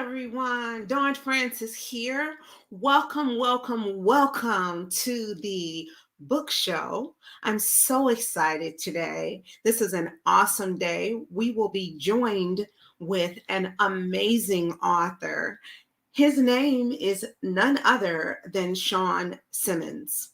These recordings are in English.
everyone. Dawn Francis here. Welcome, welcome, welcome to the book show. I'm so excited today. This is an awesome day. We will be joined with an amazing author. His name is none other than Sean Simmons.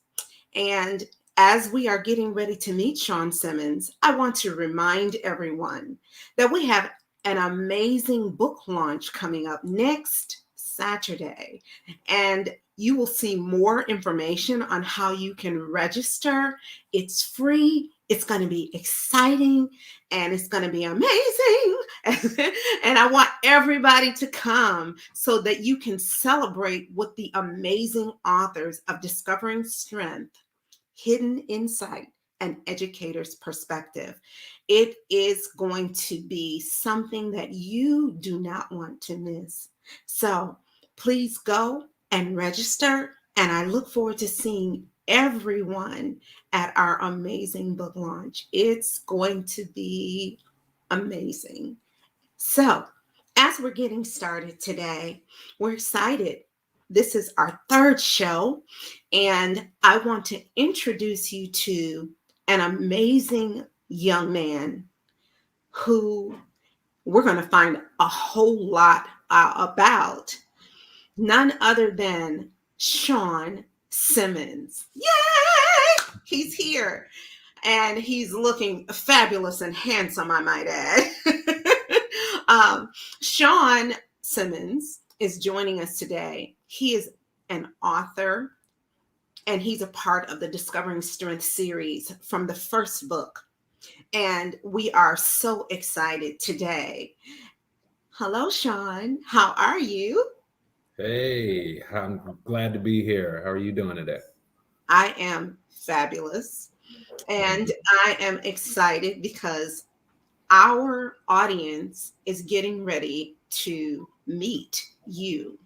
And as we are getting ready to meet Sean Simmons, I want to remind everyone that we have an amazing book launch coming up next Saturday. And you will see more information on how you can register. It's free. It's going to be exciting and it's going to be amazing. And I want everybody to come so that you can celebrate with the amazing authors of Discovering Strength, Hidden Insight, and Educator's Perspective. It is going to be something that you do not want to miss. So please go and register. And I look forward to seeing everyone at our amazing book launch. It's going to be amazing. So, as we're getting started today, we're excited. This is our third show, and I want to introduce you to an amazing young man who we're going to find a whole lot about. None other than Sean Simmons. Yay! He's here, and he's looking fabulous and handsome, I might add. Sean Simmons is joining us today. He is an author and he's a part of the Discovering Strength series from the first book. And we are so excited today. Hello, Sean. How are you? Hey, I'm glad to be here. How are you doing today? I am fabulous. And I am excited because our audience is getting ready to meet you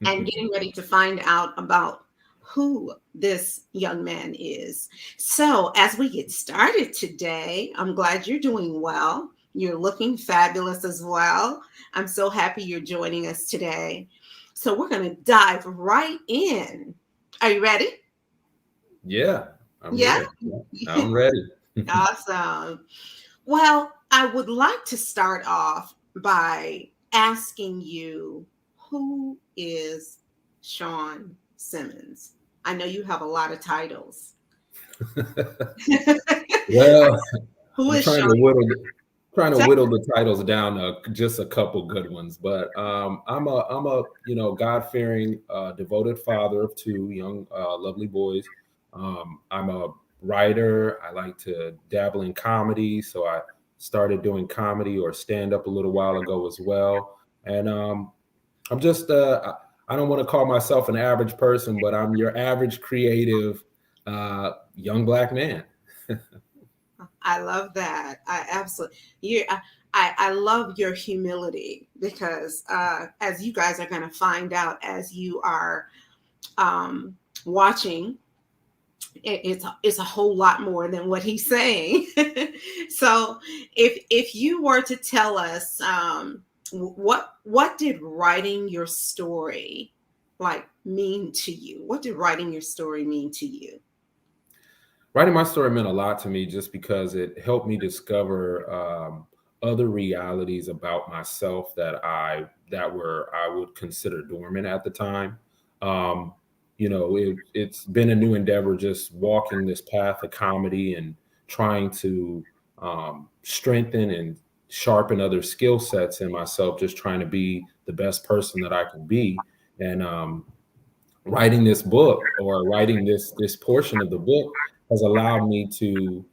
and getting ready to find out about who this young man is. So, as we get started today, I'm glad you're doing well. You're looking fabulous as well. I'm so happy you're joining us today. So, we're going to dive right in. Are you ready? Yeah, I'm Yeah. here. I'm ready. Awesome. Well, I would like to start off by asking you, who is Sean Simmons? I know you have a lot of titles. Well, Who I'm is trying Sean? to whittle the titles down to just a couple good ones. But I'm a God-fearing, devoted father of two young, lovely boys. I'm a writer. I like to dabble in comedy, so I started doing comedy or stand up a little while ago as well. And I'm just I don't want to call myself an average person, but I'm your average creative young black man. I love that. I absolutely you. I love your humility because as you guys are going to find out as you are watching, it's a whole lot more than what he's saying. So if you were to tell us what did writing your story like mean to you? What did writing your story mean to you? Writing my story meant a lot to me just because it helped me discover other realities about myself that I would consider dormant at the time. Um, it's been a new endeavor just walking this path of comedy and trying to strengthen and sharpen other skill sets in myself, just trying to be the best person that I can be. And writing this book or writing this portion of the book has allowed me to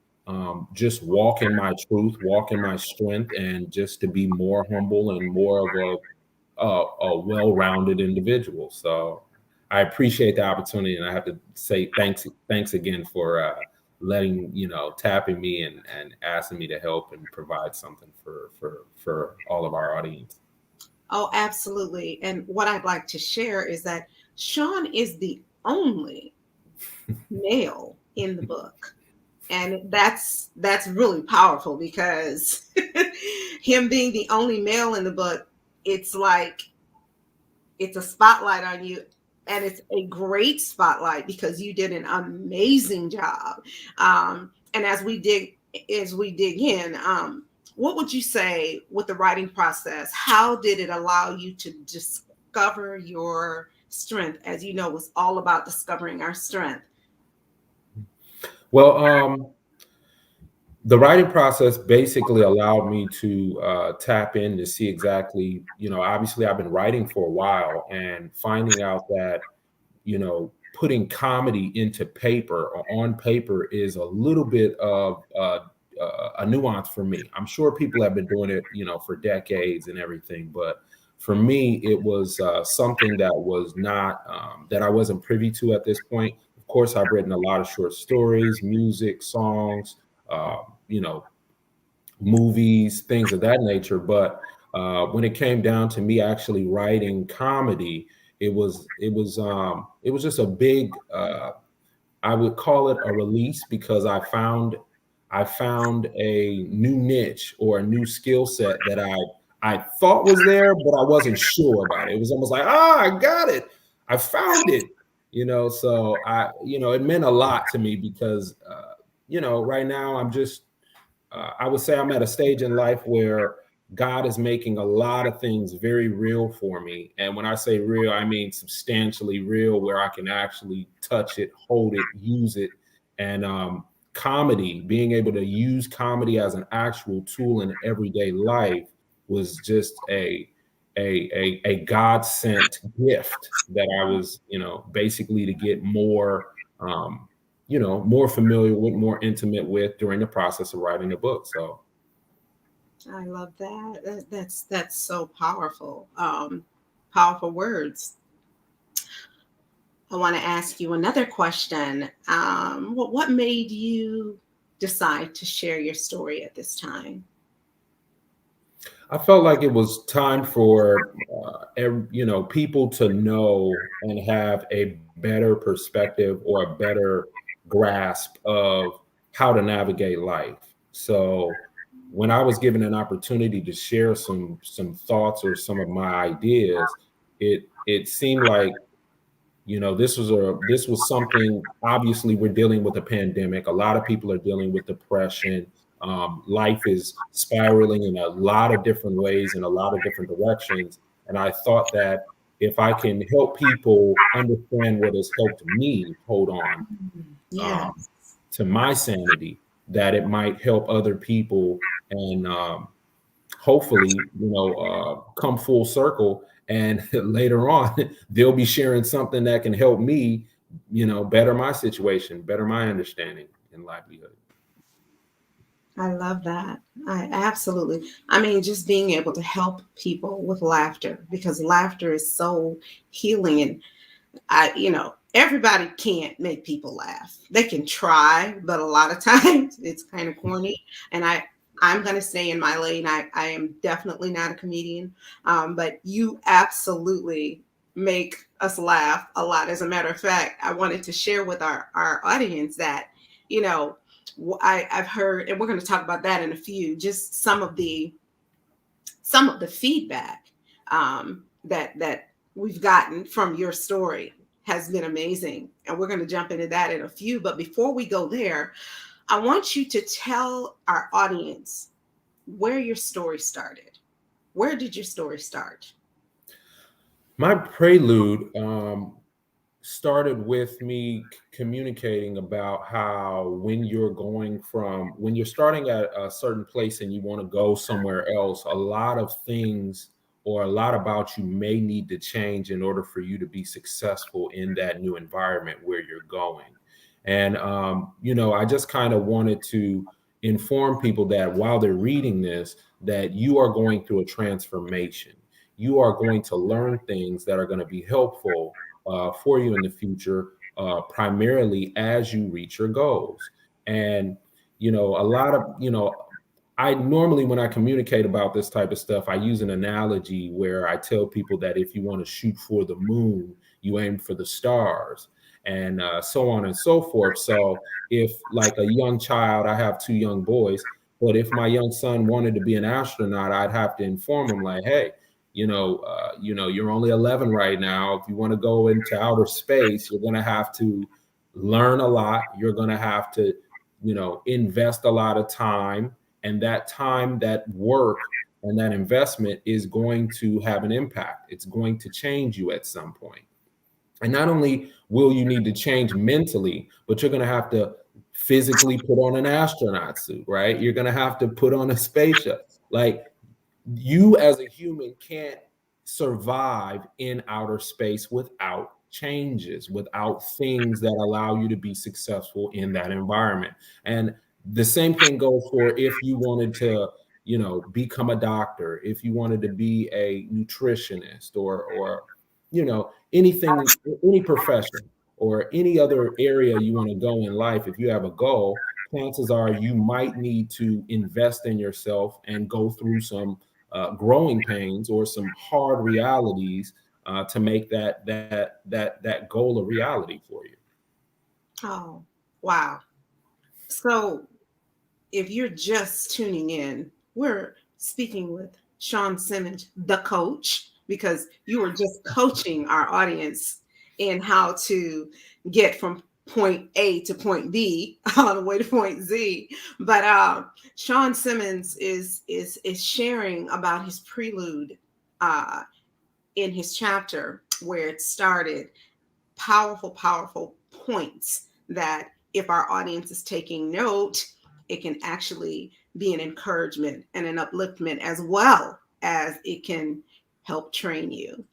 just walk in my truth, walk in my strength, and just to be more humble and more of a well-rounded individual. So I appreciate the opportunity, and I have to say thanks again for letting tapping me and asking me to help and provide something for all of our audience. Oh, absolutely. And what I'd like to share is that Sean is the only male in the book. And that's really powerful because him being the only male in the book, it's like it's a spotlight on you, and it's a great spotlight because you did an amazing job. And as we dig in, what would you say with the writing process? How did it allow you to discover your strength? As you know, it's all about discovering our strength. Well, the writing process basically allowed me to tap in to see exactly, obviously I've been writing for a while and finding out that, putting comedy into paper or on paper is a little bit of a nuance for me. I'm sure people have been doing it, for decades and everything, but for me, it was something that was not, that I wasn't privy to at this point. Of course, I've written a lot of short stories, music, songs, you know, movies, things of that nature. But when it came down to me actually writing comedy, it was just a big, I would call it a release because I found a new niche or a new skill set that I thought was there, but I wasn't sure about it. It was almost like, I got it. I found it. So it meant a lot to me because right now I would say I'm at a stage in life where God is making a lot of things very real for me. And when I say real, I mean substantially real, where I can actually touch it, hold it, use it. And comedy, being able to use comedy as an actual tool in everyday life was just a God sent gift that I was, basically to get more, more familiar with, more intimate with during the process of writing the book. So I love that. That's so powerful. Powerful words. I want to ask you another question. What made you decide to share your story at this time? I felt like it was time for people to know and have a better perspective or a better grasp of how to navigate life. So when I was given an opportunity to share some thoughts or some of my ideas, it seemed like this was something. Obviously we're dealing with a pandemic. A lot of people are dealing with depression. Life is spiraling in a lot of different ways, in a lot of different directions, and I thought that if I can help people understand what has helped me hold on Yeah, um, to my sanity, that it might help other people, and hopefully, come full circle. And later on, they'll be sharing something that can help me, better my situation, better my understanding and livelihood. I love that. I absolutely. I mean, just being able to help people with laughter because laughter is so healing. And everybody can't make people laugh. They can try, but a lot of times it's kind of corny. And I'm going to stay in my lane. I am definitely not a comedian, but you absolutely make us laugh a lot. As a matter of fact, I wanted to share with our audience that, you know, I've heard, and we're going to talk about that in a few, just some of the feedback that we've gotten from your story has been amazing, and we're going to jump into that in a few. But before we go there, I want you to tell our audience where your story started. Where did your story start? My prelude started with me communicating about how when you're starting at a certain place and you want to go somewhere else, a lot of things or a lot about you may need to change in order for you to be successful in that new environment where you're going. And I just kind of wanted to inform people that while they're reading this, that you are going through a transformation. You are going to learn things that are going to be helpful for you in the future, primarily as you reach your goals. And, a lot of, I normally, when I communicate about this type of stuff, I use an analogy where I tell people that if you want to shoot for the moon, you aim for the stars, and so on and so forth. So, if like a young child, I have two young boys, but if my young son wanted to be an astronaut, I'd have to inform him, like, hey, you're only 11 right now. If you want to go into outer space, you're going to have to learn a lot. You're going to have to, invest a lot of time, and that time, that work, and that investment is going to have an impact. It's going to change you at some point. And not only will you need to change mentally, but you're going to have to physically put on an astronaut suit, right? You're going to have to put on a spaceship. Like, you as a human can't survive in outer space without changes, without things that allow you to be successful in that environment. And the same thing goes for if you wanted to, become a doctor, if you wanted to be a nutritionist, or anything, any profession or any other area you want to go in life. If you have a goal, chances are you might need to invest in yourself and go through some growing pains or some hard realities to make that goal a reality for you. Oh, wow. So if you're just tuning in, we're speaking with Sean Simmons, the coach, because you were just coaching our audience in how to get from point A to point B all the way to point Z. But Sean Simmons is sharing about his prelude in his chapter where it started. Powerful, powerful points that if our audience is taking note, it can actually be an encouragement and an upliftment, as well as it can help train you.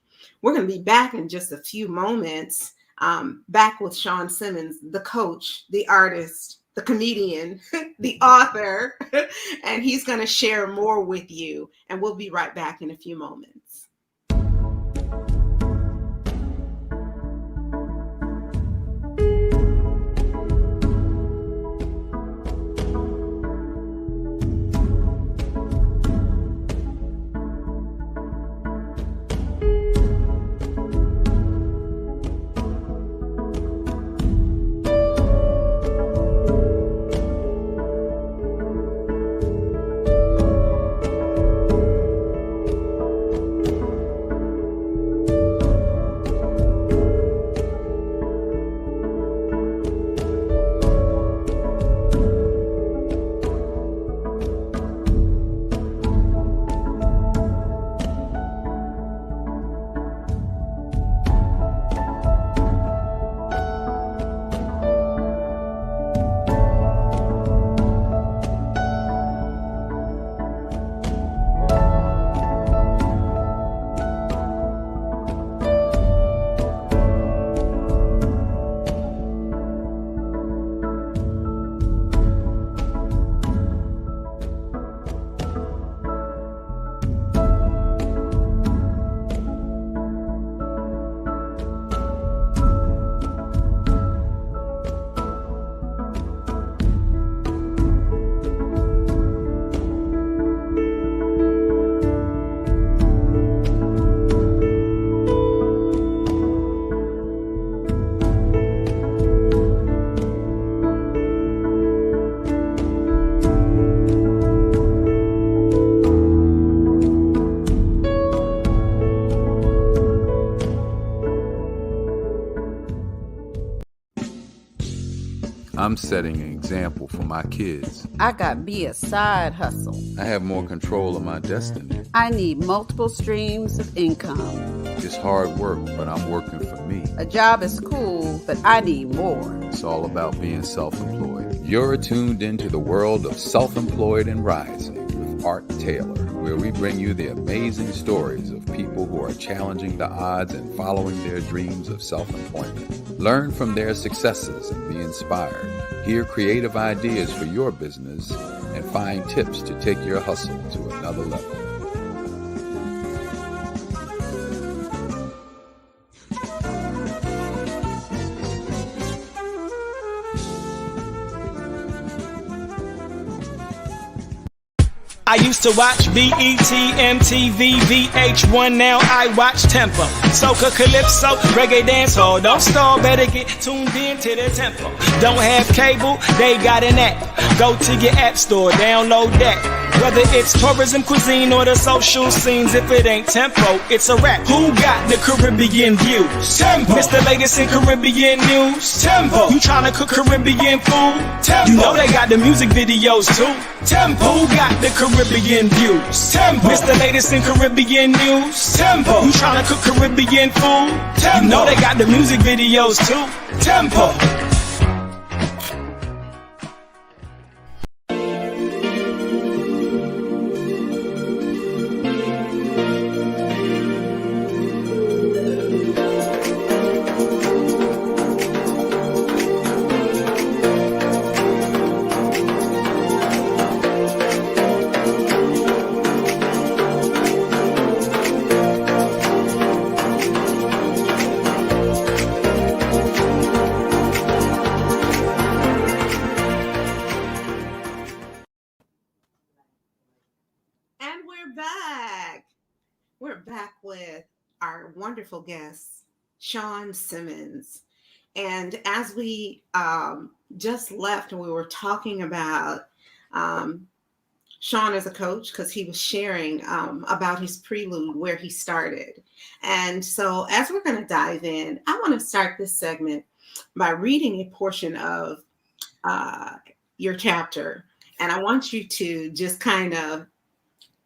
We're going to be back in just a few moments, back with Sean Simmons, the coach, the artist, the comedian, the author, and he's going to share more with you. And we'll be right back in a few moments. I'm setting an example for my kids. I got me a side hustle. I have more control of my destiny. I need multiple streams of income. It's hard work, but I'm working for me. A job is cool, but I need more. It's all about being self-employed. You're tuned into the world of Self-Employed and Rising with Art Taylor, where we bring you the amazing stories of people who are challenging the odds and following their dreams of self-employment. Learn from their successes and be inspired. Hear creative ideas for your business and find tips to take your hustle to another level. I used to watch BET, MTV, VH1, now I watch Tempo. Soca, Calypso, Reggae Dancehall. Don't stall, better get tuned in to the tempo. Don't have cable, they got an app. Go to your app store, download that. Whether it's tourism, cuisine, or the social scenes, if it ain't Tempo, it's a rap. Who got the Caribbean views? Tempo. Mr. Latest in Caribbean news? Tempo. You tryna cook Caribbean food? Tempo. You know they got the music videos too. Tempo. Who got the Caribbean views? Tempo. Mr. Latest in Caribbean news? Tempo. You tryna cook Caribbean food? Tempo. You know they got the music videos too. Tempo. We're back with our wonderful guest, Sean Simmons. And as we just left, and we were talking about Sean as a coach, because he was sharing about his prelude, where he started. And so as we're going to dive in, I want to start this segment by reading a portion of your chapter. And I want you to just kind of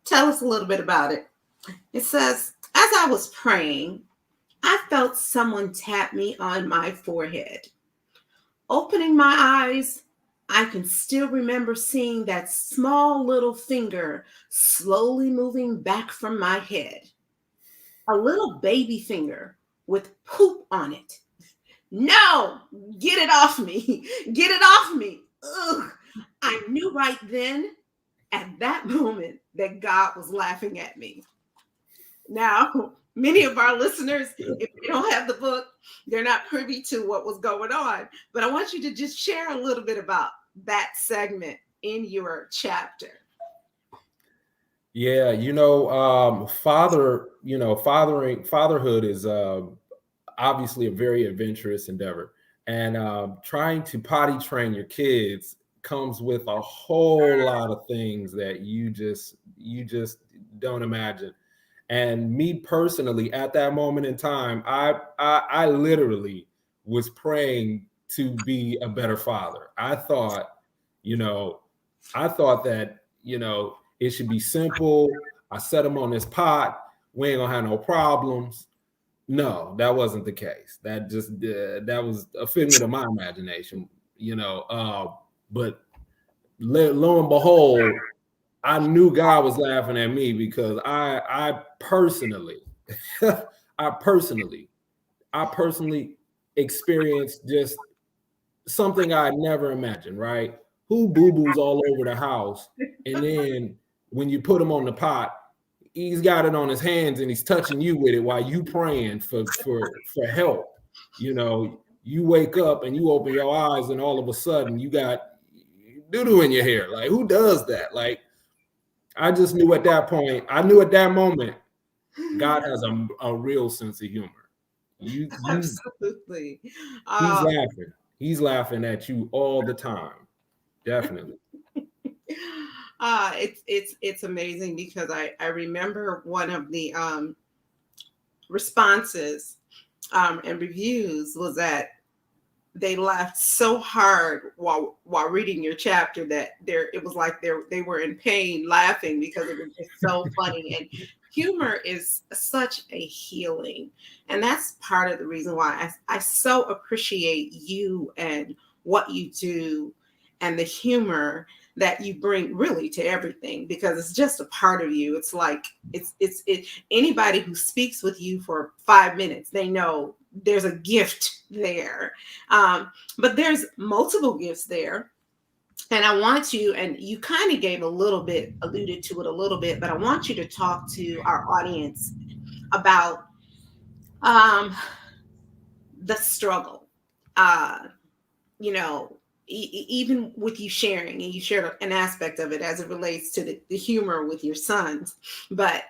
tell us a little bit about it. It says, as I was praying, I felt someone tap me on my forehead. Opening my eyes, I can still remember seeing that small little finger slowly moving back from my head. A little baby finger with poop on it. No, get it off me. Get it off me. Ugh. I knew right then, at that moment, that God was laughing at me. Now, many of our listeners, if they don't have the book, they're not privy to what was going on. But I want you to just share a little bit about that segment in your chapter. Yeah, fatherhood is obviously a very adventurous endeavor, and trying to potty train your kids comes with a whole lot of things that you just don't imagine. And me personally, at that moment in time, I literally was praying to be a better father. I thought that, it should be simple. I set them on this pot. We ain't gonna have no problems. No, that wasn't the case. That was a figment of my imagination, but lo and behold, I knew God was laughing at me, because I personally experienced just something I never imagined, right? Who boo-boos all over the house, and then when you put him on the pot, he's got it on his hands and he's touching you with it while you praying for help. You wake up and you open your eyes and all of a sudden you got doo-doo in your hair. Like, who does that? Like, I just knew at that point, at that moment, God has a real sense of humor. Absolutely. He's laughing. He's laughing at you all the time. Definitely. It's amazing, because I remember one of the responses and reviews was that they laughed so hard while reading your chapter that it was like they were in pain laughing, because it was just so funny. And humor is such a healing, and that's part of the reason why I so appreciate you and what you do and the humor that you bring really to everything, because it's just a part of you. It's like it's anybody who speaks with you for 5 minutes, they know there's a gift there. But there's multiple gifts there. And I want you, and you kind of alluded to it a little bit, but I want you to talk to our audience about the struggle. even with you sharing, and you shared an aspect of it as it relates to the humor with your sons, but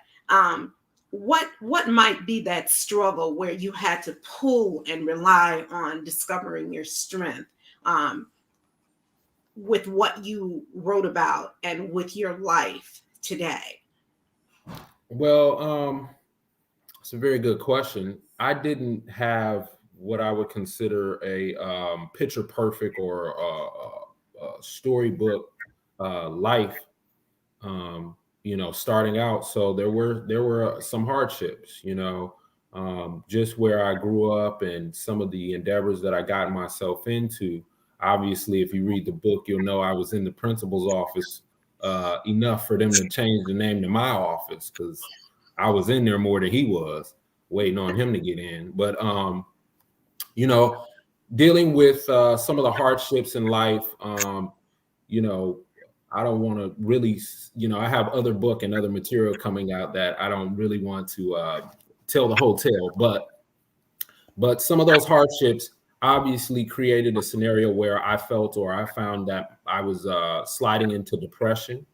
what might be that struggle where you had to pull and rely on discovering your strength with what you wrote about and with your life today? Well, it's a very good question. I didn't have what I would consider a picture perfect or a storybook life, starting out. So there were some hardships, just where I grew up and some of the endeavors that I got myself into. Obviously, if you read the book, you'll know I was in the principal's office enough for them to change the name to my office, because I was in there more than he was, waiting on him to get in. But dealing with some of the hardships in life, I don't want to really, I have other book and other material coming out that I don't really want to tell the whole tale, but some of those hardships obviously created a scenario where I felt, or I found, that I was sliding into depression,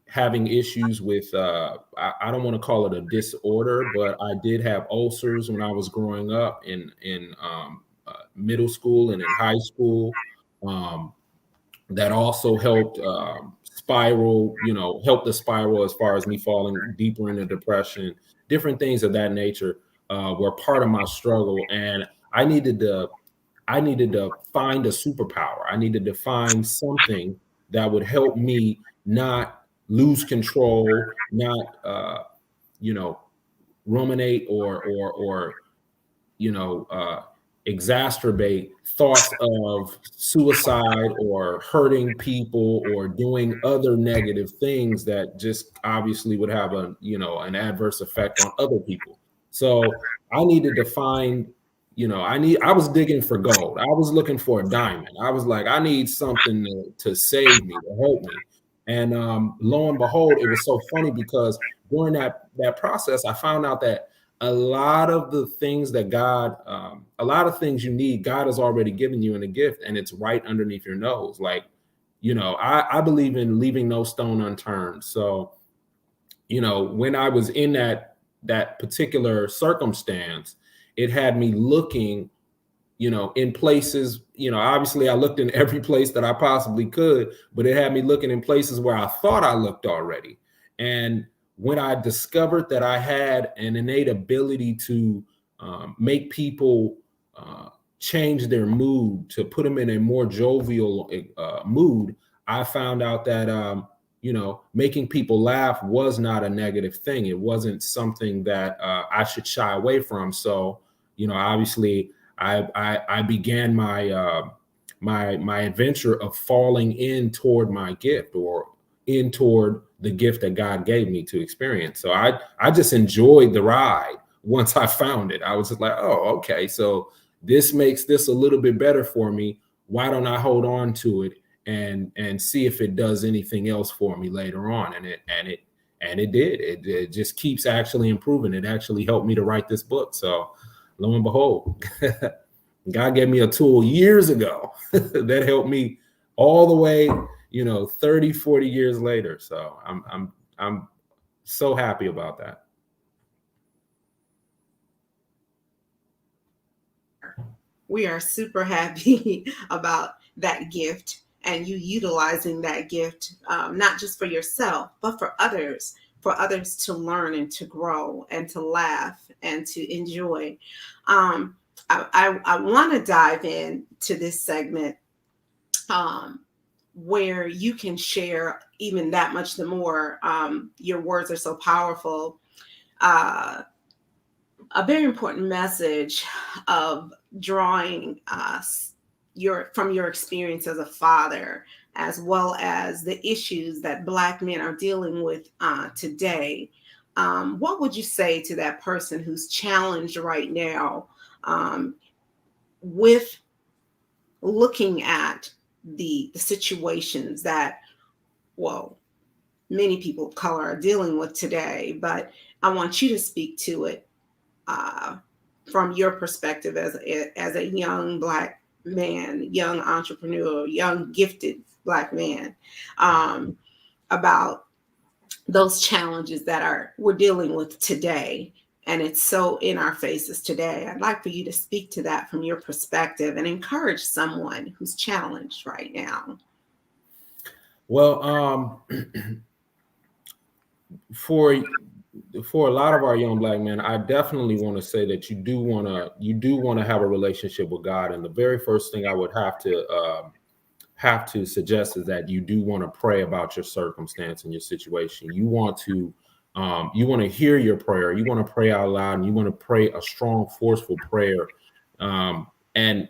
having issues with, I don't want to call it a disorder, but I did have ulcers when I was growing up in middle school and in high school. That also helped help the spiral as far as me falling deeper into depression. Different things of that nature were part of my struggle, and I needed to find a superpower. I needed to find something that would help me not lose control, not ruminate or exacerbate thoughts of suicide or hurting people or doing other negative things that just obviously would have an adverse effect on other people. So I needed to find, I was digging for gold. I was looking for a diamond. I was like, I need something to save me, to help me. And lo and behold, it was so funny because during that process, I found out that a lot of the things that a lot of things you need, God has already given you in a gift, and it's right underneath your nose. Like, I believe in leaving no stone unturned. So, when I was in that particular circumstance, it had me looking, in places, obviously I looked in every place that I possibly could, but it had me looking in places where I thought I looked already. And when I discovered that I had an innate ability to make people change their mood, to put them in a more jovial mood, I found out that, making people laugh was not a negative thing. It wasn't something that I should shy away from. So, obviously I began my my adventure of falling in toward my gift, or in toward the gift that God gave me to experience. So I just enjoyed the ride. Once I found it, I was just like, oh, okay, so this makes this a little bit better for me. Why don't I hold on to it and see if it does anything else for me later on? And it did. It just keeps actually improving. It actually helped me to write this book. So lo and behold, God gave me a tool years ago that helped me all the way, 30, 40 years later. So I'm so happy about that. We are super happy about that gift and you utilizing that gift, not just for yourself, but for others to learn and to grow and to laugh and to enjoy. I want to dive into this segment where you can share even that much the more. Your words are so powerful. A very important message of drawing from your experience as a father, as well as the issues that Black men are dealing with today. What would you say to that person who's challenged right now with looking at the situations that, many people of color are dealing with today? But I want you to speak to it from your perspective as a young Black man, young entrepreneur, young gifted Black man, about those challenges that we're dealing with today. And it's so in our faces today. I'd like for you to speak to that from your perspective and encourage someone who's challenged right now. Well, for a lot of our young Black men, I definitely want to say that you do want to have a relationship with God. And the very first thing I would have to suggest is that you do want to pray about your circumstance and your situation. You want to hear your prayer. You want to pray out loud, and you want to pray a strong, forceful prayer. And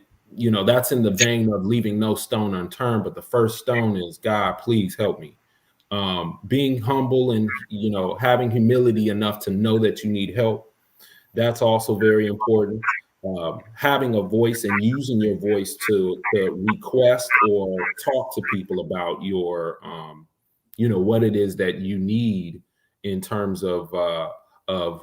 that's in the vein of leaving no stone unturned. But the first stone is, God, please help me. Being humble and, having humility enough to know that you need help. That's also very important. Having a voice and using your voice to request or talk to people about your, what it is that you need in terms of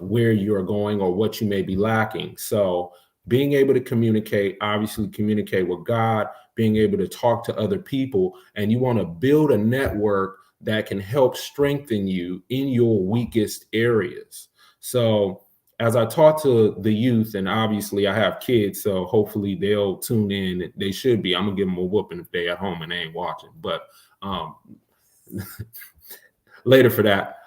where you're going or what you may be lacking. So being able to obviously communicate with God, being able to talk to other people, and you want to build a network that can help strengthen you in your weakest areas. So as I talk to the youth, and obviously I have kids, so hopefully they'll tune in. They should be. I'm gonna give them a whooping if they're at home and they ain't watching, but later for that.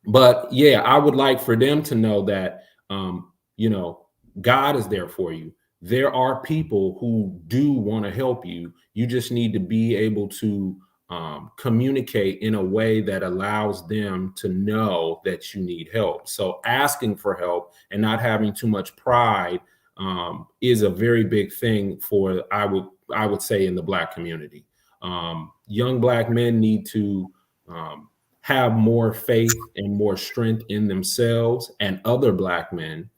But yeah, I would like for them to know that, God is there for you. There are people who do want to help you. You just need to be able to communicate in a way that allows them to know that you need help. So asking for help and not having too much pride is a very big thing for, I would say, in the Black community. Young Black men need to have more faith and more strength in themselves and other Black men,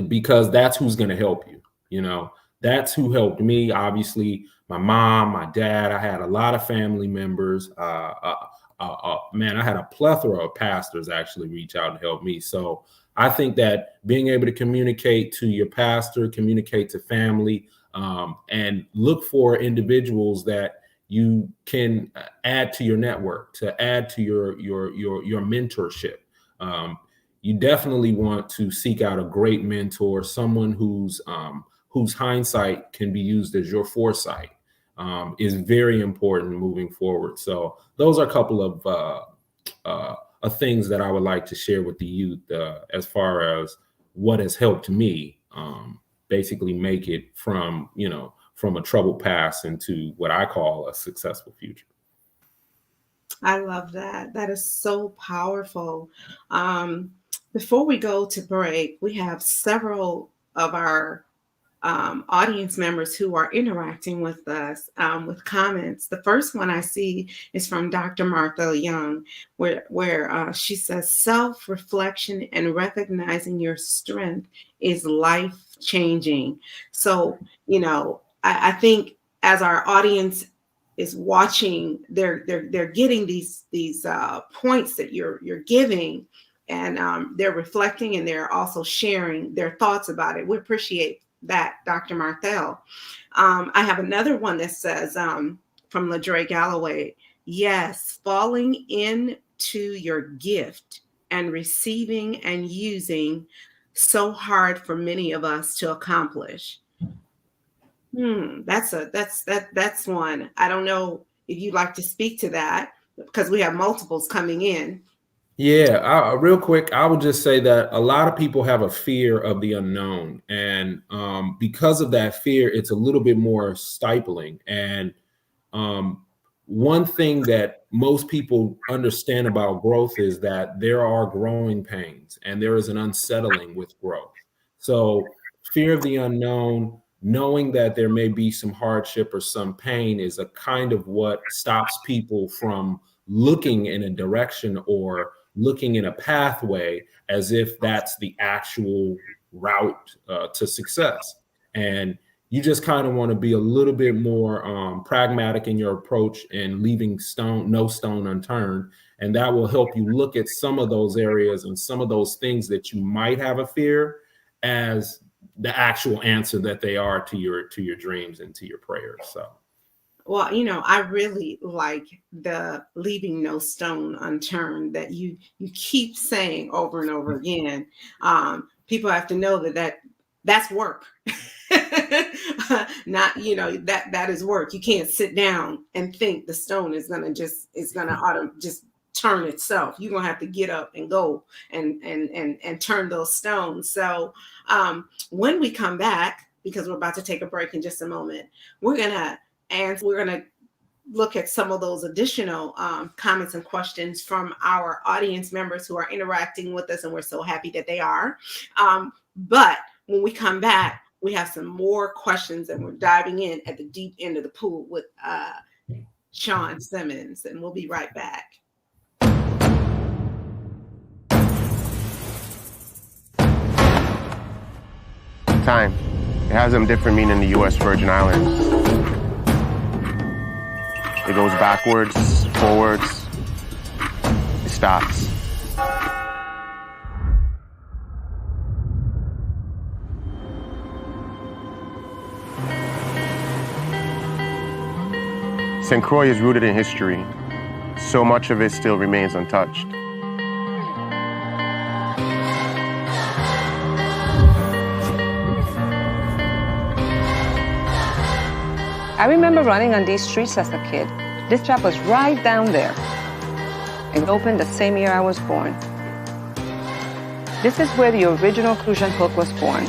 because that's who's going to help you. That's who helped me. Obviously, my mom, my dad. I had a lot of family members. Man, I had a plethora of pastors actually reach out and help me. So I think that being able to communicate to your pastor, communicate to family, and look for individuals that you can add to your network, to add to your mentorship. You definitely want to seek out a great mentor, someone whose hindsight can be used as your foresight. Is very important moving forward. So those are a couple of things that I would like to share with the youth as far as what has helped me basically make it from a troubled past into what I call a successful future. I love that. That is so powerful. Before we go to break, we have several of our audience members who are interacting with us with comments. The first one I see is from Dr. Martha Young, where she says, self-reflection and recognizing your strength is life-changing. So, I think as our audience is watching, they're getting these points that you're giving, and they're reflecting, and they're also sharing their thoughts about it. We appreciate that, Dr. Marthel. I have another one that says from LaDre Galloway, yes, falling into your gift and receiving and using, so hard for many of us to accomplish. That's one. I don't know if you'd like to speak to that, because we have multiples coming in. Yeah, real quick, I would just say that a lot of people have a fear of the unknown. And because of that fear, it's a little bit more stifling. And one thing that most people understand about growth is that there are growing pains and there is an unsettling with growth. So fear of the unknown, knowing that there may be some hardship or some pain, is a kind of what stops people from looking in a direction or looking in a pathway as if that's the actual route to success. And you just kind of want to be a little bit more pragmatic in your approach and leaving no stone unturned. And that will help you look at some of those areas and some of those things that you might have a fear as the actual answer that they are to your dreams and to your prayers. So. Well, I really like the leaving no stone unturned that you keep saying over and over again. People have to know that's work. Not, that is work. You can't sit down and think the stone is gonna just turn itself. You're gonna have to get up and go and turn those stones. So when we come back, because we're about to take a break in just a moment, we're gonna look at some of those additional comments and questions from our audience members who are interacting with us, and we're so happy that they are. But when we come back, we have some more questions, and we're diving in at the deep end of the pool with Sean Simmons, and we'll be right back. Time. It has a different meaning in the U.S. Virgin Islands. It goes backwards, forwards, it stops. St. Croix is rooted in history. So much of it still remains untouched. I remember running on these streets as a kid. This shop was right down there. It opened the same year I was born. This is where the original Crucian Hook was born.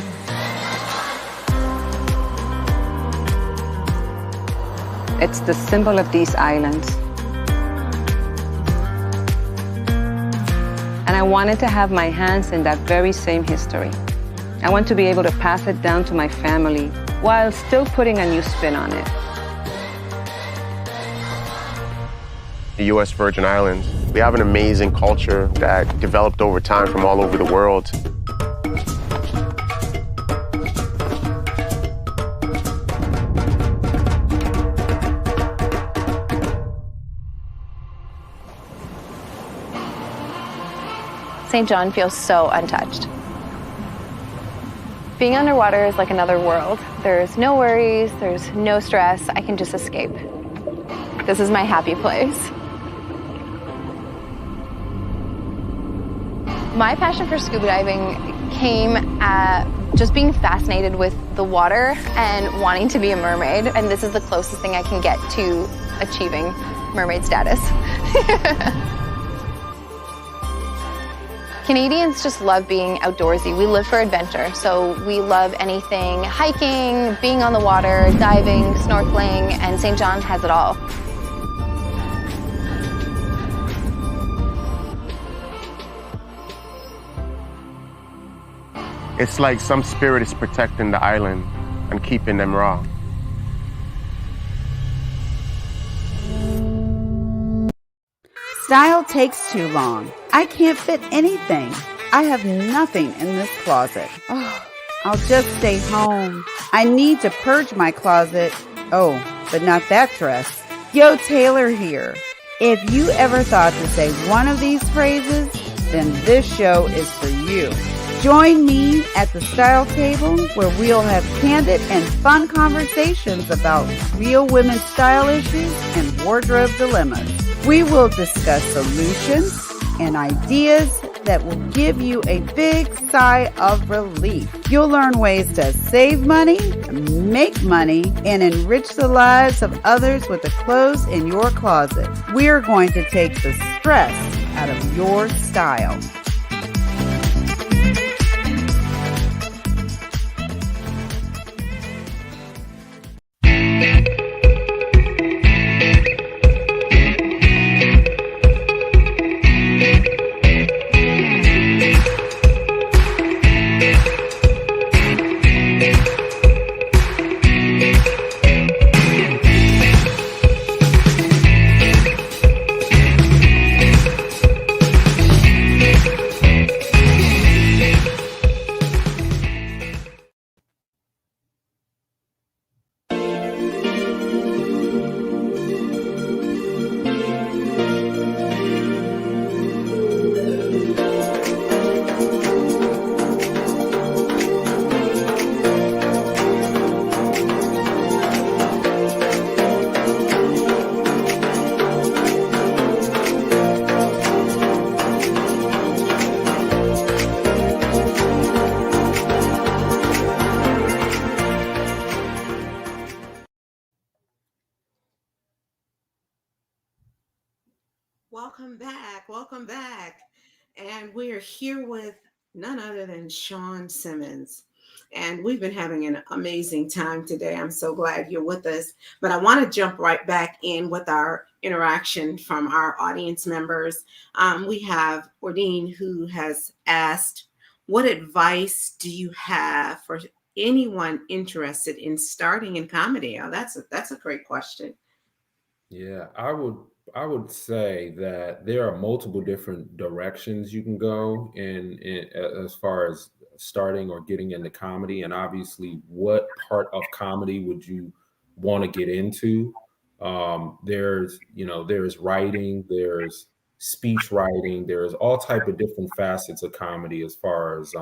It's the symbol of these islands. And I wanted to have my hands in that very same history. I want to be able to pass it down to my family while still putting a new spin on it. The U.S. Virgin Islands, we have an amazing culture that developed over time from all over the world. St. John feels so untouched. Being underwater is like another world. There's no worries, there's no stress. I can just escape. This is my happy place. My passion for scuba diving came at just being fascinated with the water and wanting to be a mermaid. And this is the closest thing I can get to achieving mermaid status. Canadians just love being outdoorsy. We live for adventure, so we love anything hiking, being on the water, diving, snorkeling, and St. John has it all. It's like some spirit is protecting the island and keeping them raw. Style takes too long. I can't fit anything. I have nothing in this closet. Oh, I'll just stay home. I need to purge my closet. Oh, but not that dress. Yo, Taylor here. If you ever thought to say one of these phrases, then this show is for you. Join me at the Style Table, where we'll have candid and fun conversations about real women's style issues and wardrobe dilemmas. We will discuss solutions and ideas that will give you a big sigh of relief. You'll learn ways to save money, make money, and enrich the lives of others with the clothes in your closet. We're going to take the stress out of your style. welcome back. Welcome back. And we are here with none other than Sean Simmons. And we've been having an amazing time today. I'm so glad you're with us. But I want to jump right back in with our interaction from our audience members. We have Ordine, who has asked, what advice do you have for anyone interested in starting in comedy? Oh, that's a great question. Yeah, I would say that there are multiple different directions you can go as far as starting or getting into comedy, and obviously, what part of comedy would you want to get into? There's writing, there's speech writing, there's all type of different facets of comedy as far as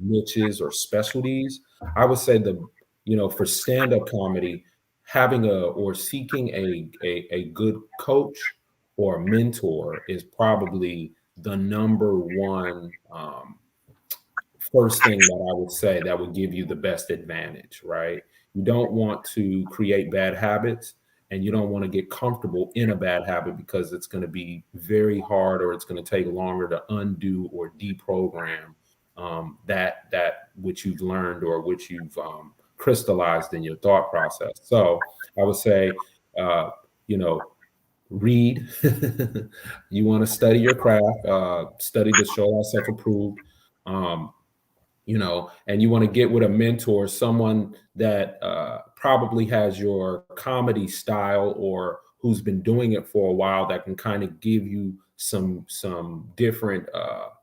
niches or specialties. I would say for stand-up comedy, having or seeking a good coach or mentor is probably the number one first thing that I would say that would give you the best advantage, right? You don't want to create bad habits, and you don't want to get comfortable in a bad habit, because it's going to be very hard, or it's going to take longer to undo or deprogram that which you've learned or which you've crystallized in your thought process. So I would say, read. You want to study your craft, study to show thyself approved. And you want to get with a mentor, someone that probably has your comedy style, or who's been doing it for a while, that can kind of give you some different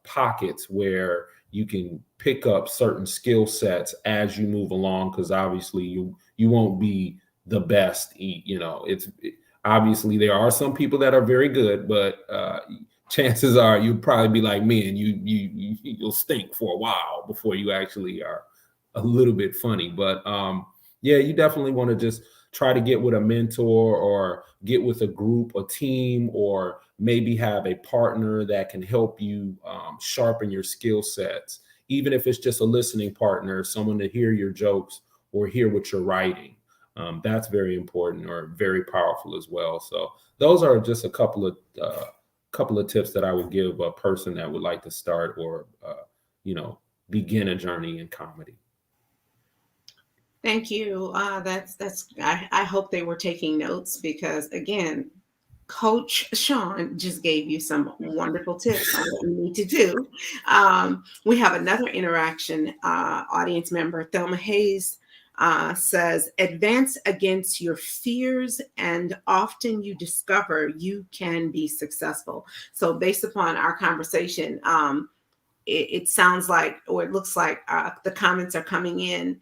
pockets where you can pick up certain skill sets as you move along, because obviously you won't be the best. Obviously there are some people that are very good, but chances are you'll probably be like me, and you'll stink for a while before you actually are a little bit funny. But you definitely want to just try to get with a mentor, or get with a group, a team, or maybe have a partner that can help you sharpen your skill sets, even if it's just a listening partner, someone to hear your jokes or hear what you're writing. That's very important, or very powerful as well. So those are just a couple of tips that I would give a person that would like to start or begin a journey in comedy. Thank you. I hope they were taking notes, because again, Coach Sean just gave you some wonderful tips on what you need to do. We have another interaction. Audience member Thelma Hayes says, advance against your fears, and often you discover you can be successful. So based upon our conversation, it sounds like, or it looks like the comments are coming in.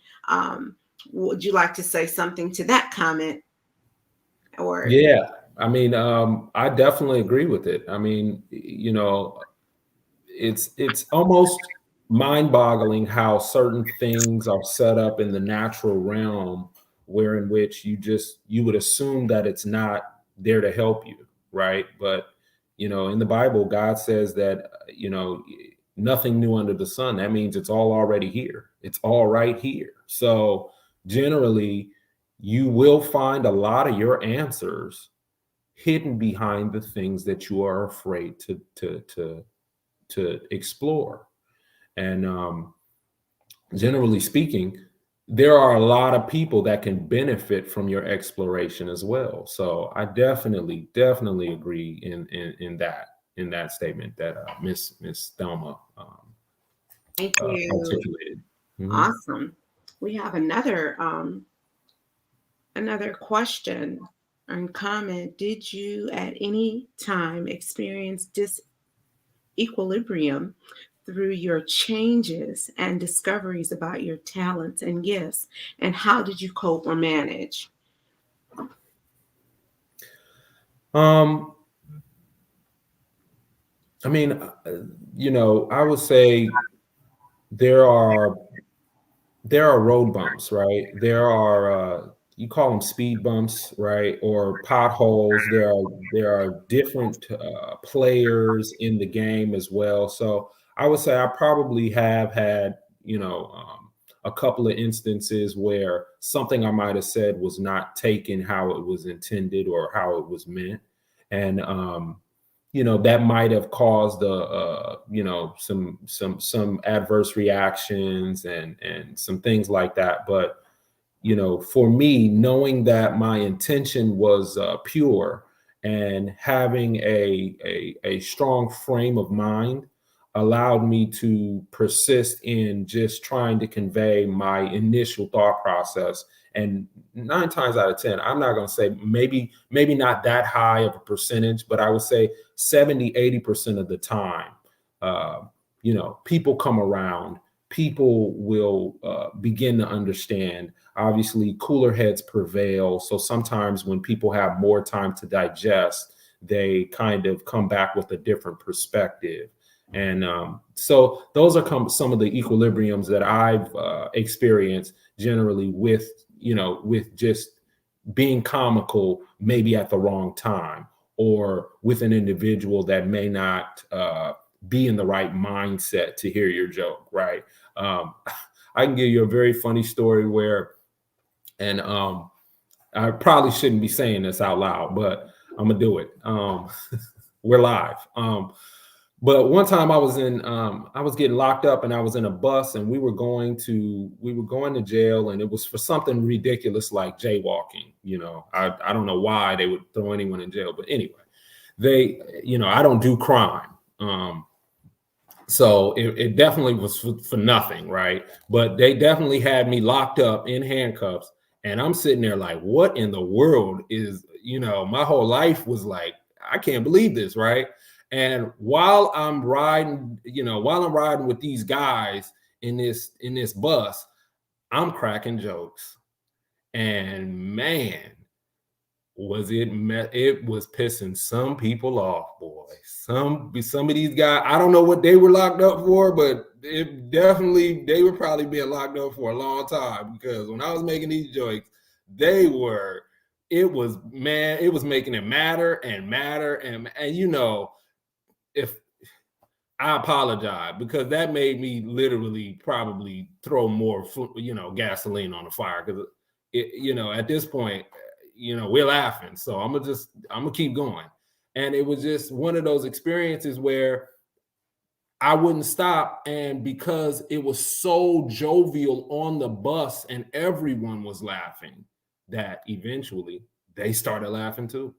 Would you like to say something to that comment? Or yeah, I mean, I definitely agree with it. I mean, it's almost mind-boggling how certain things are set up in the natural realm, where in which you would assume that it's not there to help you, right? But in the Bible, God says that nothing new under the sun. That means it's all already here. It's all right here. So generally, you will find a lot of your answers hidden behind the things that you are afraid to explore. And generally speaking, there are a lot of people that can benefit from your exploration as well. So I definitely agree in that statement that Miss Thelma thank you. articulated. Mm-hmm. Awesome. We have another question and comment. Did you at any time experience disequilibrium through your changes and discoveries about your talents and gifts, and how did you cope or manage? I mean, I would say there are road bumps, right? There are you call them speed bumps, right? Or potholes. There are different players in the game as well. So I would say I probably have had, a couple of instances where something I might have said was not taken how it was intended or how it was meant. And that might have caused some adverse reactions and some things like that. But for me, knowing that my intention was pure and having a strong frame of mind allowed me to persist in just trying to convey my initial thought process. And 9 times out of 10, I'm not going to say maybe not that high of a percentage, but I would say 70-80% of the time, people come around, people will begin to understand. Obviously, cooler heads prevail. So sometimes when people have more time to digest, they kind of come back with a different perspective. And so those are some of the equilibriums that I've experienced generally with just being comical, maybe at the wrong time, or with an individual that may not be in the right mindset to hear your joke, right? I can give you a very funny story where, and I probably shouldn't be saying this out loud, but I'm gonna do it. We're live. But one time I was getting locked up, and I was in a bus, and we were going to jail, and it was for something ridiculous like jaywalking. I don't know why they would throw anyone in jail, but anyway, I don't do crime. So it definitely was for nothing, right? But they definitely had me locked up in handcuffs, and I'm sitting there like, what in the world is, my whole life was like, I can't believe this, right? And while I'm riding with these guys in this bus, I'm cracking jokes. And man, it was pissing some people off, boy. Some of these guys, I don't know what they were locked up for, but they were probably being locked up for a long time, because when I was making these jokes, it was making it madder and madder. And if I apologize, because that made me literally probably throw more, gasoline on the fire, because at this point, we're laughing. So I'm gonna keep going. And it was just one of those experiences where I wouldn't stop. And because it was so jovial on the bus and everyone was laughing, that eventually they started laughing too.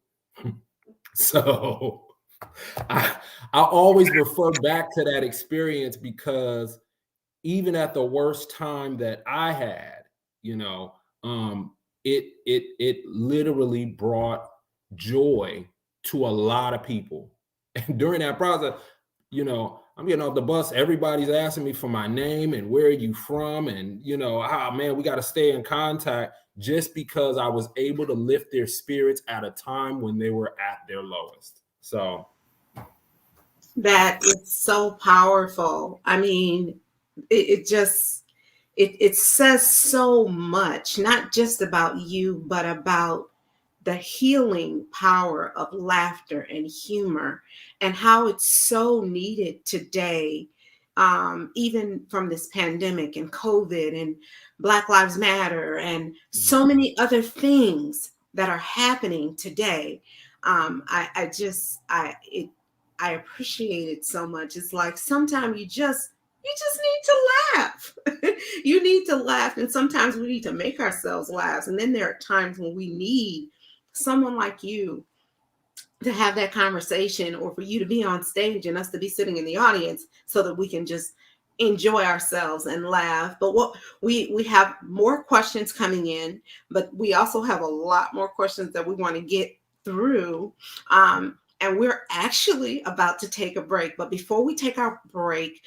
So I always refer back to that experience, because even at the worst time that I had, it literally brought joy to a lot of people. And during that process, I'm getting off the bus, everybody's asking me for my name and where are you from, and man, we got to stay in contact, just because I was able to lift their spirits at a time when they were at their lowest. So that is so powerful. I mean, it says so much, not just about you, but about the healing power of laughter and humor, and how it's so needed today, even from this pandemic and COVID and Black Lives Matter and so many other things that are happening today. I appreciate it so much. It's like sometimes you just need to laugh. You need to laugh. And sometimes we need to make ourselves laugh. And then there are times when we need someone like you to have that conversation, or for you to be on stage and us to be sitting in the audience, so that we can just enjoy ourselves and laugh. But what we have more questions coming in, but we also have a lot more questions that we want to get through. And we're actually about to take a break. But before we take our break,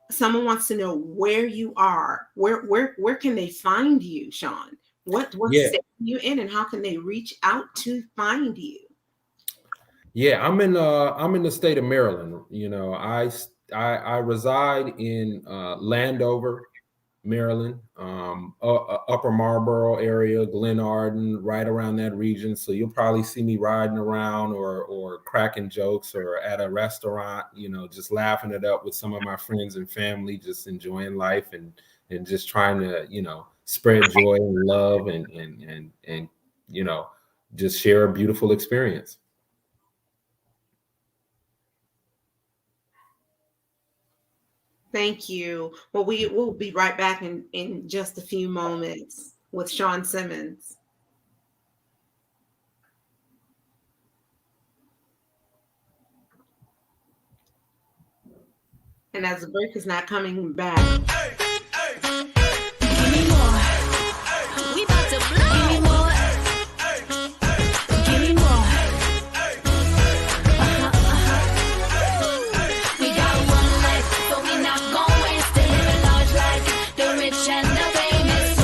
someone wants to know where you are. Where can they find you, Sean? What state are you in, and how can they reach out to find you? Yeah, I'm in the state of Maryland. I reside in Landover, Maryland, Upper Marlboro area, Glen Arden, right around that region. So you'll probably see me riding around or cracking jokes, or at a restaurant, just laughing it up with some of my friends and family, just enjoying life and just trying to, spread joy and love and just share a beautiful experience. Thank you. Well, we will be right back in just a few moments with Sean Simmons. And as the break is not coming back. Give me more. We about to blow. Give me more. Give me more. We got one life, so we not gon' waste it. Live a large life, the rich and the famous. So,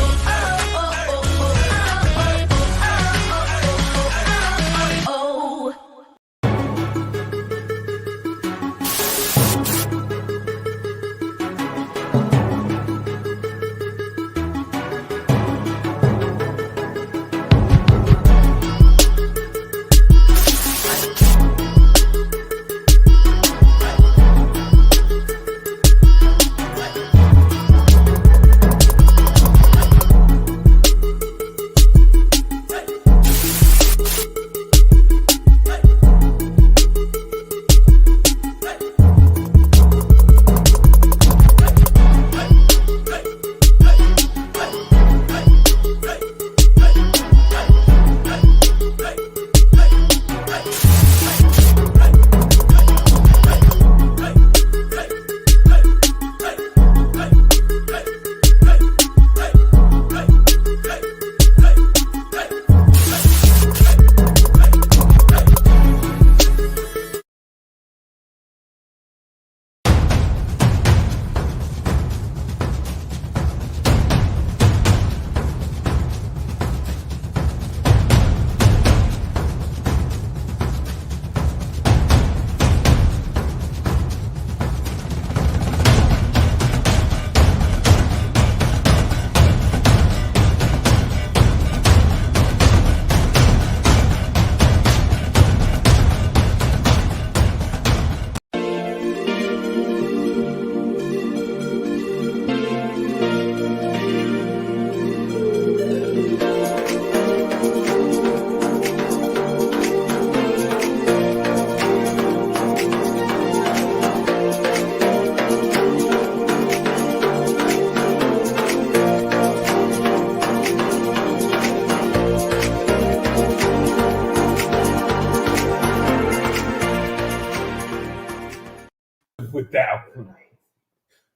With that one.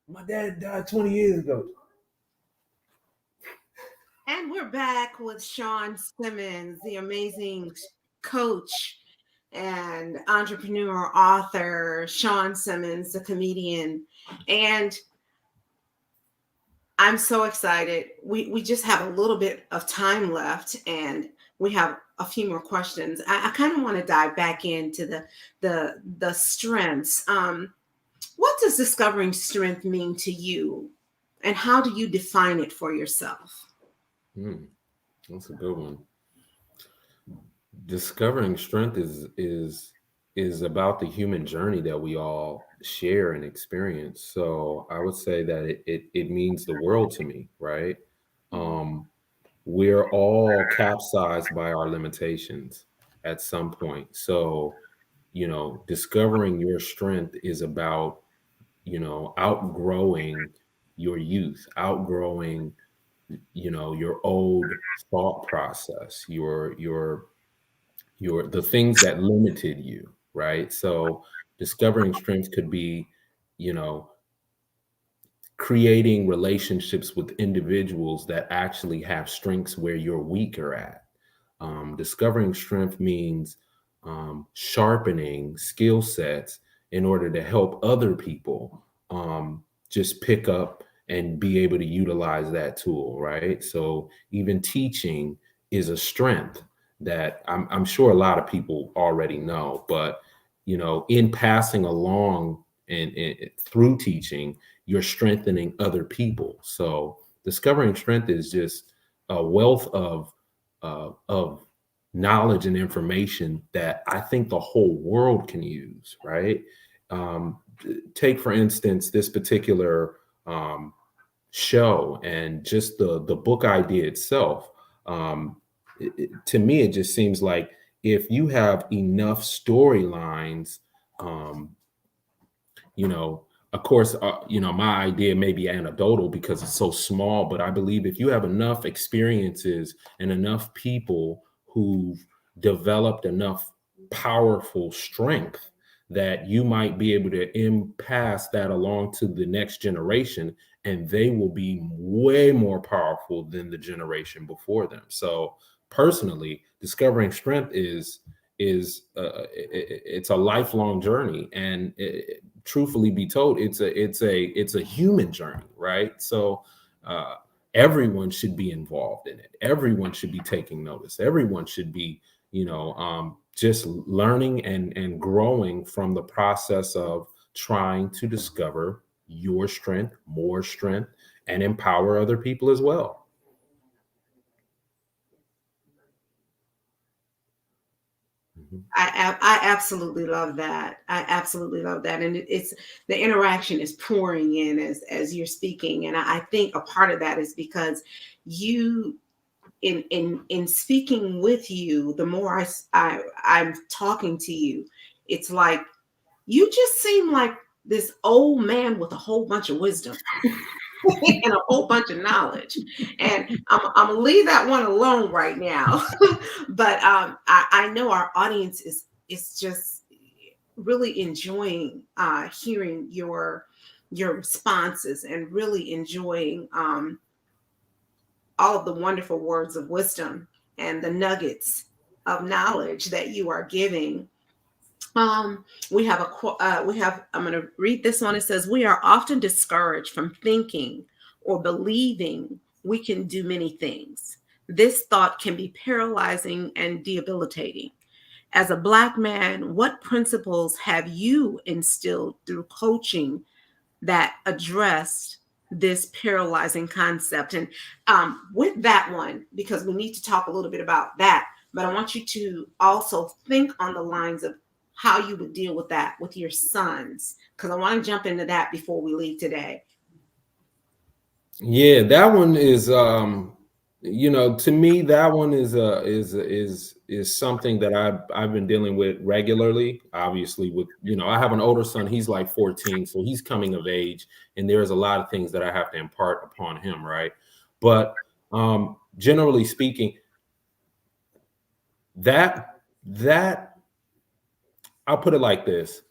My dad died 20 years ago. And we're back with Sean Simmons, the amazing coach and entrepreneur, author, Sean Simmons, the comedian. And I'm so excited. We just have a little bit of time left, and we have a few more questions. I kind of want to dive back into the strengths. What does discovering strength mean to you, and how do you define it for yourself? That's a good one. Discovering strength is about the human journey that we all share and experience. So I would say that it means the world to me, right? We're all capsized by our limitations at some point. So, discovering your strength is about, outgrowing your youth, outgrowing, your old thought process, the things that limited you, right? So discovering strength could be, creating relationships with individuals that actually have strengths where you're weaker at. Discovering strength means sharpening skill sets in order to help other people just pick up and be able to utilize that tool, right? So even teaching is a strength that I'm sure a lot of people already know, but in passing along and through teaching, you're strengthening other people. So discovering strength is just a wealth of knowledge and information that I think the whole world can use, right? Take, for instance, this particular show and just the book idea itself. To me, it just seems like if you have enough storylines, of course, my idea may be anecdotal because it's so small, but I believe if you have enough experiences and enough people who've developed enough powerful strength, that you might be able to pass that along to the next generation, and they will be way more powerful than the generation before them. So personally, discovering strength is it's a lifelong journey, and truthfully be told, it's a human journey, right? So everyone should be involved in it. Everyone should be taking notice. Everyone should be, just learning and growing from the process of trying to discover your strength, more strength, and empower other people as well. I absolutely love that. I absolutely love that. And it's the interaction is pouring in as you're speaking. And I think a part of that is because you in speaking with you, the more I'm talking to you, it's like you just seem like this old man with a whole bunch of wisdom and a whole bunch of knowledge. And I'm gonna leave that one alone right now. But I know our audience is just really enjoying hearing your responses and really enjoying all of the wonderful words of wisdom and the nuggets of knowledge that you are giving. I'm going to read this one. It says, we are often discouraged from thinking or believing we can do many things. This thought can be paralyzing and debilitating. As a Black man, what principles have you instilled through coaching that addressed this paralyzing concept? And with that one, because we need to talk a little bit about that, but I want you to also think on the lines of how you would deal with that with your sons, because I want to jump into that before we leave today. Yeah, that one is, to me, that one is something that I've been dealing with regularly. Obviously, with I have an older son; he's like 14, so he's coming of age, and there's a lot of things that I have to impart upon him, right? But generally speaking, that I'll put it like this.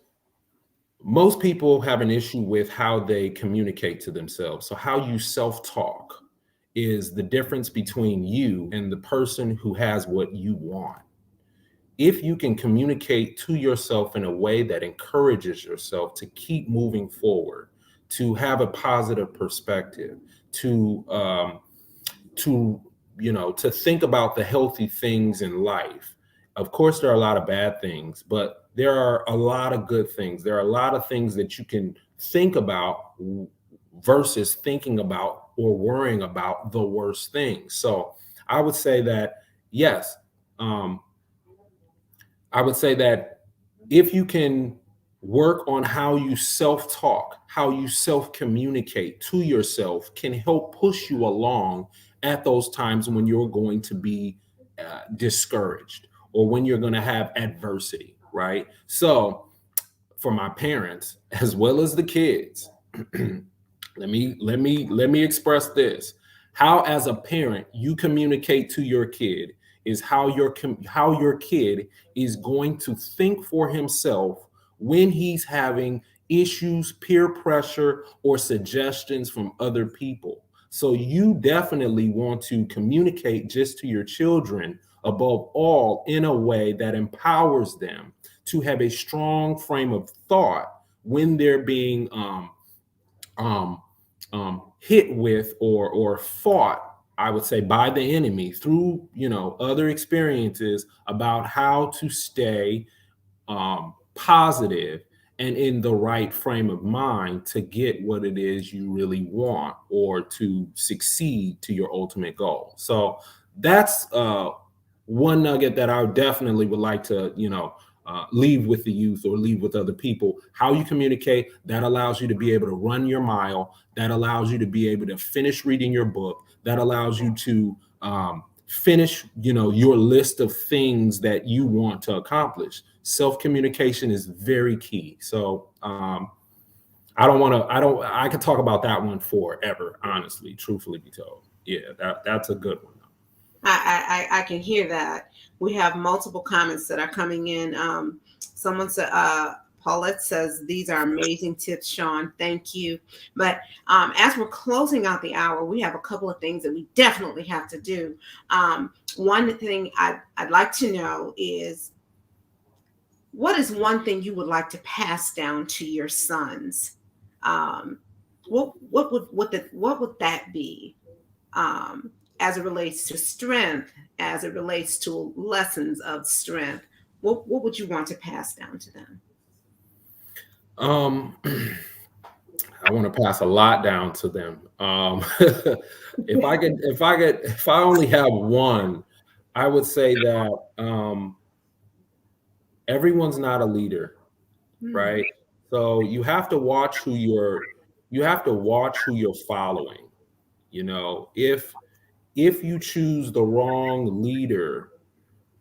Most people have an issue with how they communicate to themselves. So how you self-talk is the difference between you and the person who has what you want. If you can communicate to yourself in a way that encourages yourself to keep moving forward, to have a positive perspective, to think about the healthy things in life. Of course, there are a lot of bad things, but there are a lot of good things. There are a lot of things that you can think about versus thinking about or worrying about the worst things. So I would say that, yes, I would say that if you can work on how you self-talk, how you self-communicate to yourself, can help push you along at those times when you're going to be discouraged or when you're going to have adversity, right? So for my parents, as well as the kids, let me express this. How, as a parent, you communicate to your kid is how your kid is going to think for himself when he's having issues, peer pressure, or suggestions from other people. So you definitely want to communicate just to your children, above all, in a way that empowers them to have a strong frame of thought when they're being hit with or fought, I would say, by the enemy through other experiences, about how to stay positive and in the right frame of mind to get what it is you really want or to succeed to your ultimate goal. So that's one nugget that I definitely would like to, leave with the youth or leave with other people. How you communicate, that allows you to be able to run your mile. That allows you to be able to finish reading your book. That allows you to finish, your list of things that you want to accomplish. Self-communication is very key. So I could talk about that one forever, honestly, truthfully be told. Yeah, that's a good one. I can hear that. We have multiple comments that are coming in. Someone said, Paulette says, these are amazing tips, Sean. Thank you. But as we're closing out the hour, we have a couple of things that we definitely have to do. One thing I'd like to know is, what is one thing you would like to pass down to your sons? What would that be? As it relates to strength, as it relates to lessons of strength, what would you want to pass down to them? I want to pass a lot down to them. If I only have one, I would say that everyone's not a leader, right? So you have to watch who you're following. You know, if you choose the wrong leader,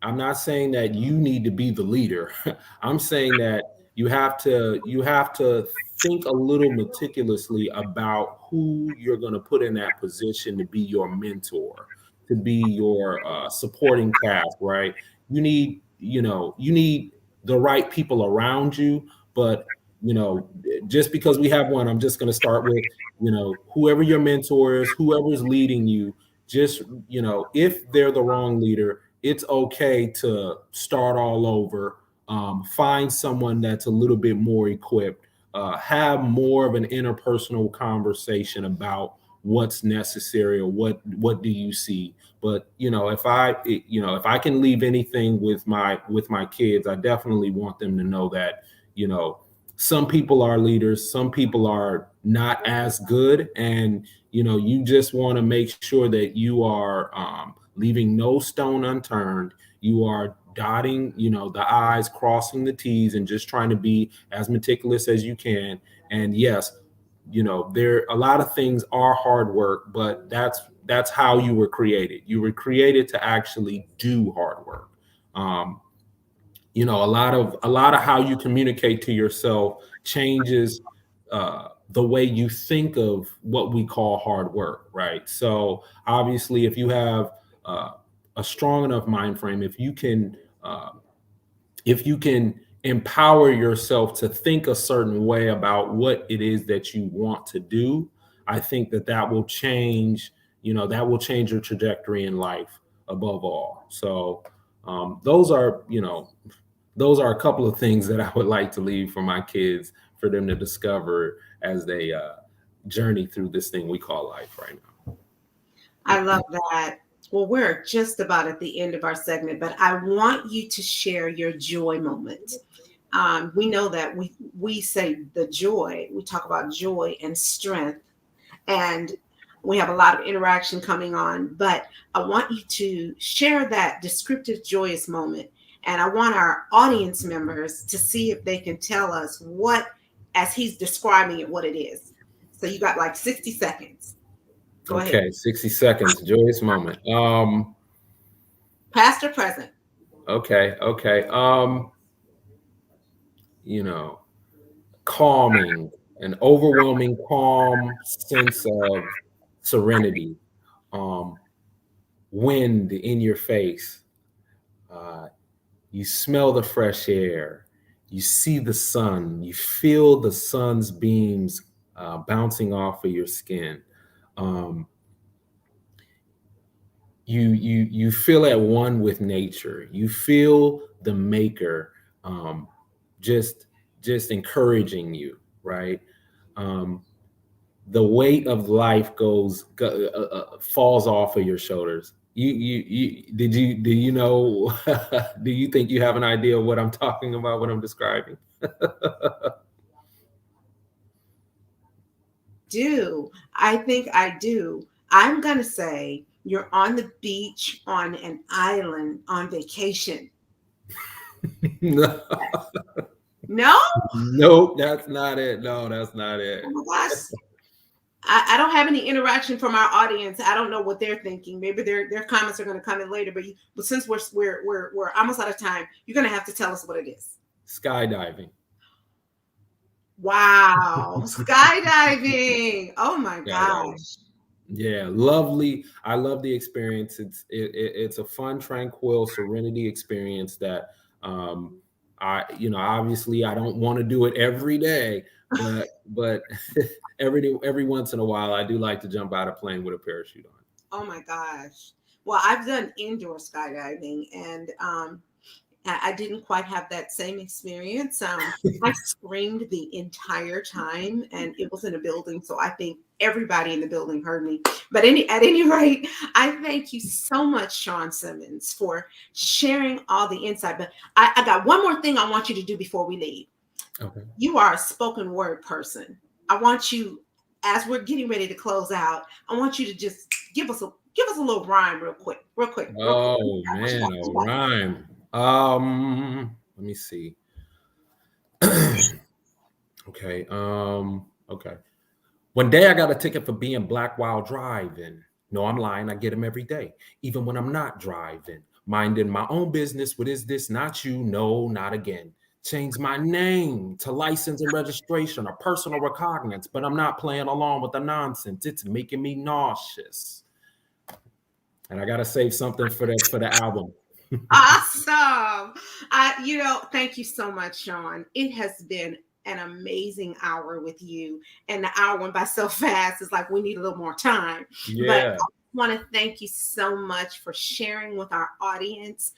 I'm not saying that you need to be the leader. I'm saying that you have to think a little meticulously about who you're going to put in that position to be your mentor, to be your supporting cast, right? You need the right people around you, but just because we have one, I'm just going to start with, whoever your mentor is, whoever's leading you, just, if they're the wrong leader, it's okay to start all over. Find someone that's a little bit more equipped, have more of an interpersonal conversation about what's necessary or what do you see. But if I can leave anything with my kids, I definitely want them to know that some people are leaders, some people are not as good, and you just want to make sure that you are leaving no stone unturned. You are dotting the I's, crossing the T's, and just trying to be as meticulous as you can. And yes, there a lot of things are hard work, but that's how you were created. You were created to actually do hard work. A lot of how you communicate to yourself changes the way you think of what we call hard work, right? So obviously, if you have a strong enough mind frame, if you can empower yourself to think a certain way about what it is that you want to do, I think that will change, that will change your trajectory in life above all. So those are a couple of things that I would like to leave for my kids, for them to discover as they journey through this thing we call life right now. I love that. Well, we're just about at the end of our segment, but I want you to share your joy moment. We know that we say the joy, we talk about joy and strength, and we have a lot of interaction coming on, but I want you to share that descriptive joyous moment. And I want our audience members to see if they can tell us what, as he's describing it, what it is. So you got like 60 seconds. Go ahead. 60 seconds, joyous moment. Past or present? Okay. Calming, an overwhelming calm sense of serenity, wind in your face. You smell the fresh air, you see the sun, you feel the sun's beams bouncing off of your skin. You feel at one with nature. You feel the maker just encouraging you, right? The weight of life falls off of your shoulders. Do you know? Do you think you have an idea of what I'm talking about, what I'm describing? I think I do. I'm going to say you're on the beach, on an island, on vacation. No. No? Nope, that's not it. No, that's not it. Oh my gosh. I don't have any interaction from our audience. I don't know what they're thinking. Maybe their comments are going to come in later. But since we're almost out of time, you're going to have to tell us what it is. Skydiving. Wow. Skydiving. Oh my Skydiving. gosh. Yeah, lovely. I love the experience. It's a fun, tranquil, serenity experience that obviously I don't want to do it every day, but every once in a while I do like to jump out of a plane with a parachute on. Oh my gosh. Well, I've done indoor skydiving, and I didn't quite have that same experience. I screamed the entire time, and it was in a building, so I think everybody in the building heard me. But at any rate, I thank you so much, Sean Simmons, for sharing all the insight. But I got one more thing I want you to do before we leave. Okay. You are a spoken word person. I want you, as we're getting ready to close out, I want you to just give us a little rhyme real quick. Oh man, a rhyme. Let me see. Okay. Okay. One day I got a ticket for being black while driving. No, I'm lying. I get them every day, even when I'm not driving. Minding my own business. What is this? Not you. No, not again. Change my name to license and registration or personal recognizance, but I'm not playing along with the nonsense. It's making me nauseous. And I gotta save something for the album. Awesome. Thank you so much, Sean. It has been an amazing hour with you. And the hour went by so fast. It's like we need a little more time. Yeah. But I want to thank you so much for sharing with our audience.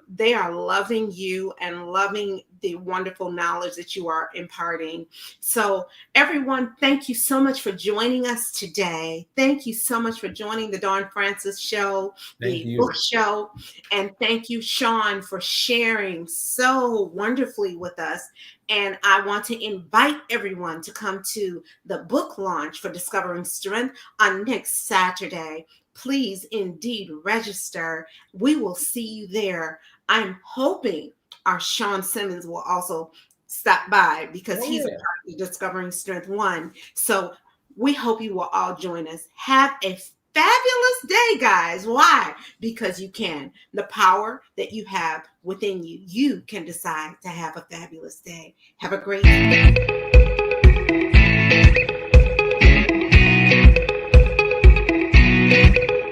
They are loving you and loving the wonderful knowledge that you are imparting. So everyone, thank you so much for joining us today. Thank you so much for joining the Dawn Francis Show, the book show. And thank you, Sean, for sharing so wonderfully with us. And I want to invite everyone to come to the book launch for Discovering Strength on next Saturday. Please indeed register. We will see you there. I'm hoping our Sean Simmons will also stop by because he's a part of Discovering Strength 1. So we hope you will all join us. Have a fabulous day, guys. Why? Because you can. The power that you have within you, you can decide to have a fabulous day. Have a great day.